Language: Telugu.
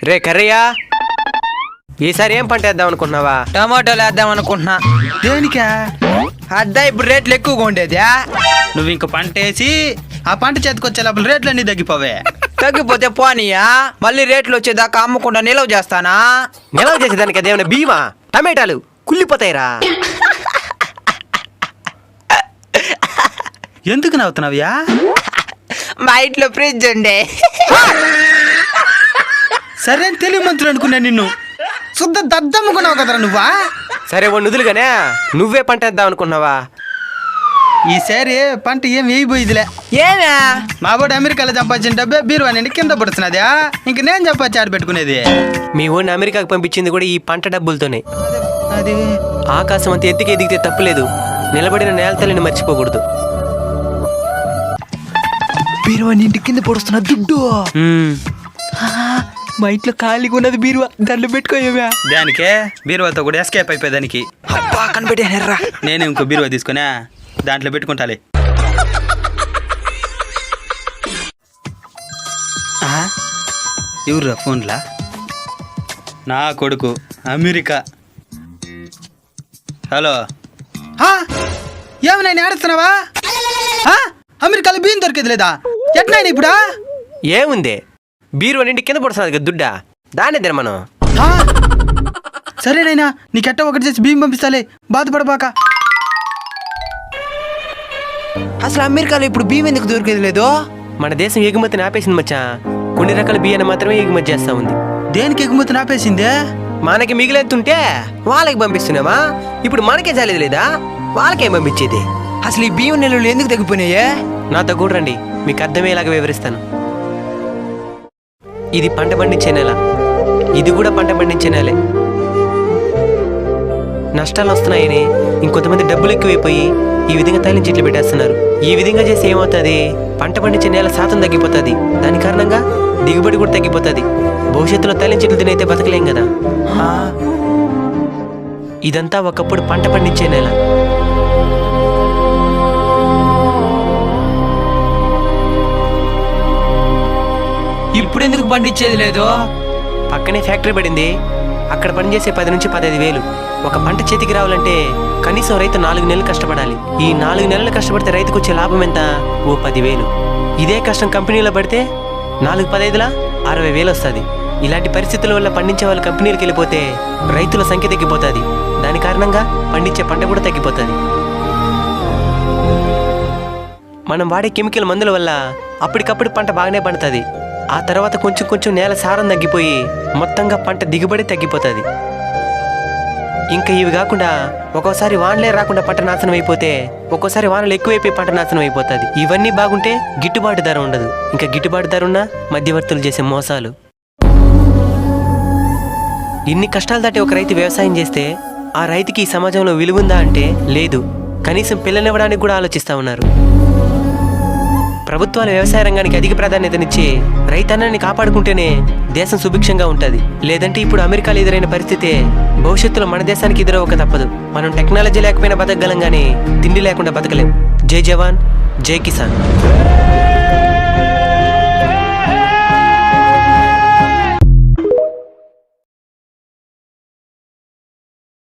రే కర్రయ్యా, ఈసారి ఏం పంట వేద్దాం అనుకుంటున్నావా? టమాటోలు వేద్దాం అనుకుంటున్నా. దేనికా? అద్దా ఇప్పుడు రేట్లు ఎక్కువగా ఉండేదా? నువ్వు ఇంక పంట వేసి ఆ పంట చేతికొచ్చే లోపల రేట్లు అన్ని తగ్గిపోవే. తగ్గిపోతే పోనీయా, మళ్ళీ రేట్లు వచ్చేదాకా అమ్మకుండా నిలవ చేస్తానా? నిలవ చేసేదానికి అదేమన్నా బీమా? టమాటాలు కుళ్ళిపోతాయిరా. ఎందుకు నవ్వుతున్నావ్యా? మా ఇంట్లో ఫ్రిడ్జ్ ఉండే. సరే తెలివి మంత్రులు అనుకున్నా నిన్ను. శుద్ధ దద్దమ్ముకున్నావు కదరా నువ్వా? సరే ఓ నుదులుగానే, నువ్వే పంట వేద్దాం అనుకున్నావా? ఈసారి పంట ఏం వేయిపోయిదిలే. ఏమే మా బోడు అమెరికాలో సంపాదించిన డబ్బే బీరువా నిండి కింద పడుతున్నదా? ఇంక నేను సంపాదించి ఆడబెట్టుకునేది. మీ ఊరిని అమెరికాకు పంపించింది కూడా ఈ పంట డబ్బులతోనే. అది ఆకాశం అంత ఎత్తుకి ఎదిగితే తప్పులేదు, నిలబడిన నేల తల్లిని మర్చిపోకూడదు. బీరువా నింటి కింద పడుస్తున్న దుడ్డు. మా ఇంట్లో ఖాళీగా ఉన్నది బీరువా, దాంట్లో పెట్టుకోవా? దానికే బీరువాతో కూడా ఎస్కేప్ అయిపోయేదానికి. కనిపెట్టానర్రా. నేను ఇంకో బీరువా తీసుకున్నా, దాంట్లో పెట్టుకుంటాలే. ఎవర్రా ఫోన్లా? నా కొడుకు అమెరికా. హలో, ఏమన్నా ఆడుతున్నావా? అమెరికాలో బియ్యం దొరికేది లేదా? ఎట్లయినా ఇప్పుడా? ఏముంది, బీరువా నిండి కింద పడుతున్నది కదా దుడ్డా, దాన్ని తిన మనం. సరేనైనా నీకెట్ట ఒకటి చేసి బియ్యం పంపిస్తాలే, బాధపడబాక. అసలు అమెరికాలో ఇప్పుడు బియ్యం ఎందుకు దొరికేది లేదు? మన దేశం ఎగుమతిని ఆపేసింది మచ్చా. కొన్ని రకాల బియ్యాన్ని మాత్రమే ఎగుమతి చేస్తా ఉంది. దేనికి ఎగుమతిని ఆపేసిందే? మనకి మిగిలేతుంటే వాళ్ళకి పంపిస్తున్నామా? ఇప్పుడు మనకే చాలేదు లేదా, వాళ్ళకేం పంపించేది? అసలు ఈ బియ్యం నెలలు ఎందుకు తగ్గిపోయినాయే? నాతో కూడా రండి, మీకు అర్థమయ్యేలాగా వివరిస్తాను. ఇది పంట పండించే నెల, ఇది కూడా పంట పండించే నెలే. నష్టాలు వస్తున్నాయని ఇంకొంతమంది డబ్బులు ఎక్కువైపోయి ఈ విధంగా తైలం చెట్లు పెట్టేస్తున్నారు. ఈ విధంగా చేసి ఏమవుతుంది, పంట పండించే నేల శాతం తగ్గిపోతుంది. దాని కారణంగా దిగుబడి కూడా తగ్గిపోతుంది. భవిష్యత్తులో తైలం చెట్లు తినైతే బతకలేం కదా. ఇదంతా ఒకప్పుడు పంట పండించే నేల. ఇప్పుడు ఎందుకు పండించేది లేదు? పక్కనే ఫ్యాక్టరీ పడింది, అక్కడ పనిచేసే 10 నుంచి 15 వేలు. ఒక పంట చేతికి రావాలంటే కనీసం రైతు 4 నెలలు కష్టపడాలి. ఈ 4 నెలలు కష్టపడితే రైతుకు వచ్చే లాభం ఎంత? ఓ 10,000. ఇదే కష్టం కంపెనీలో పడితే 4-15 60,000 వస్తుంది. ఇలాంటి పరిస్థితుల వల్ల పండించే వాళ్ళు కంపెనీలకు వెళ్ళిపోతే రైతుల సంఖ్య తగ్గిపోతుంది. దాని కారణంగా పండించే పంట కూడా తగ్గిపోతుంది. మనం వాడే కెమికల్ మందుల వల్ల అప్పటికప్పుడు పంట బాగానే పండుతుంది. ఆ తర్వాత కొంచెం కొంచెం నేల సారం తగ్గిపోయి మొత్తంగా పంట దిగుబడి తగ్గిపోతుంది. ఇంకా ఇవి కాకుండా ఒక్కోసారి వానలే రాకుండా పంట నాశనం అయిపోతే, ఒక్కోసారి వానలు ఎక్కువైపోయి పంట నాశనం అయిపోతుంది. ఇవన్నీ బాగుంటే గిట్టుబాటు ధర ఉండదు. ఇంకా గిట్టుబాటు ధర ఉన్నా మధ్యవర్తులు చేసే మోసాలు. ఇన్ని కష్టాలు దాటి ఒక రైతు వ్యవసాయం చేస్తే ఆ రైతుకి ఈ సమాజంలో విలువుందా అంటే లేదు. కనీసం పిల్లనివ్వడానికి కూడా ఆలోచిస్తూ ఉన్నారు. ప్రభుత్వాలు వ్యవసాయ రంగానికి అధిక ప్రాధాన్యతనిచ్చి రైతన్నాన్ని కాపాడుకుంటేనే దేశం సుభిక్షంగా ఉంటుంది. లేదంటే ఇప్పుడు అమెరికాలో ఎదురైన పరిస్థితే భవిష్యత్తులో మన దేశానికి ఎదురవ్వక తప్పదు. మనం టెక్నాలజీ లేకపోయినా బతకగలం, కానీ తిండి లేకుండా బతకలేం. జై జవాన్, జై కిసాన్.